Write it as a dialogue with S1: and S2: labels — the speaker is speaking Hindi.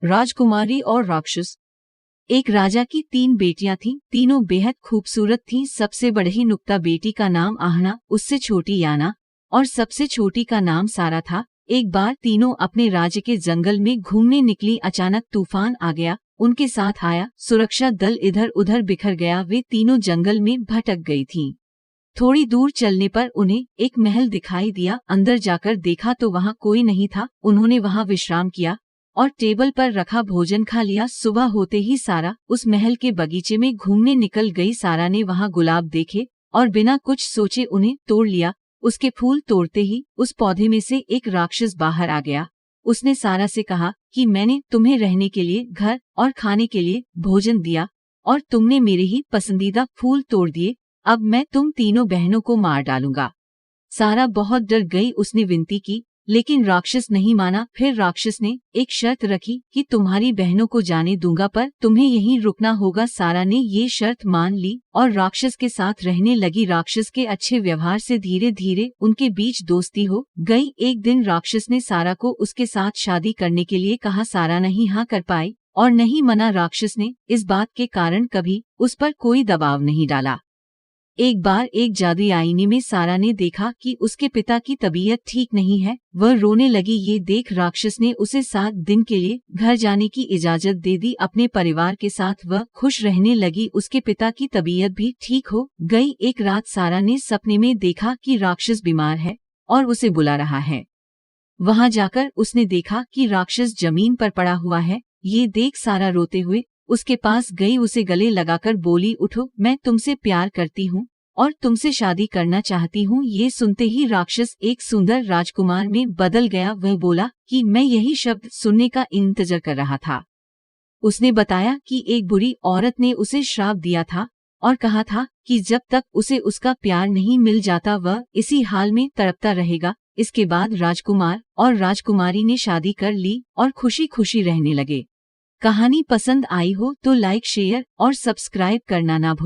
S1: राजकुमारी और राक्षस। एक राजा की 3 बेटियां थीं, तीनों बेहद खूबसूरत थीं। सबसे बड़ी नुक्ता बेटी का नाम आहना, उससे छोटी याना और सबसे छोटी का नाम सारा था। एक बार तीनों अपने राज्य के जंगल में घूमने निकली। अचानक तूफान आ गया, उनके साथ आया। सुरक्षा दल इधर उधर बिखर गया। वे तीनों जंगल में भटक गई थीं। थोड़ी दूर चलने पर उन्हें एक महल दिखाई दिया। अंदर जाकर देखा तो वहाँ कोई नहीं था। उन्होंने वहाँ विश्राम किया और टेबल पर रखा भोजन खा लिया। सुबह होते ही सारा उस महल के बगीचे में घूमने निकल गई। सारा ने वहाँ गुलाब देखे और बिना कुछ सोचे उन्हें तोड़ लिया। उसके फूल तोड़ते ही उस पौधे में से एक राक्षस बाहर आ गया। उसने सारा से कहा कि मैंने तुम्हें रहने के लिए घर और खाने के लिए भोजन दिया और तुमने मेरे ही पसंदीदा फूल तोड़ दिए। अब मैं तुम तीनों बहनों को मार डालूंगा। सारा बहुत डर गई। उसने विनती की लेकिन राक्षस नहीं माना। फिर राक्षस ने एक शर्त रखी कि तुम्हारी बहनों को जाने दूंगा पर तुम्हें यहीं रुकना होगा। सारा ने ये शर्त मान ली और राक्षस के साथ रहने लगी। राक्षस के अच्छे व्यवहार से धीरे धीरे उनके बीच दोस्ती हो गई। एक दिन राक्षस ने सारा को उसके साथ शादी करने के लिए कहा। सारा नहीं हाँ कर पाई और नहीं मना। राक्षस ने इस बात के कारण कभी उस पर कोई दबाव नहीं डाला। एक बार एक जादुई आईने में सारा ने देखा कि उसके पिता की तबीयत ठीक नहीं है। वह रोने लगी। ये देख राक्षस ने उसे 7 दिन के लिए घर जाने की इजाजत दे दी। अपने परिवार के साथ वह खुश रहने लगी। उसके पिता की तबीयत भी ठीक हो गई। एक रात सारा ने सपने में देखा कि राक्षस बीमार है और उसे बुला रहा है। वहां जाकर उसने देखा कि राक्षस जमीन पर पड़ा हुआ है। ये देख सारा रोते हुए उसके पास गई। उसे गले लगाकर बोली, उठो, मैं तुमसे प्यार करती हूँ और तुमसे शादी करना चाहती हूँ। ये सुनते ही राक्षस एक सुंदर राजकुमार में बदल गया। वह बोला कि मैं यही शब्द सुनने का इंतजार कर रहा था। उसने बताया कि एक बुरी औरत ने उसे श्राप दिया था और कहा था कि जब तक उसे उसका प्यार नहीं मिल जाता वह इसी हाल में तड़पता रहेगा। इसके बाद राजकुमार और राजकुमारी ने शादी कर ली और खुशी खुशी रहने लगे। कहानी पसंद आई हो तो लाइक, शेयर और सब्सक्राइब करना ना भूलें।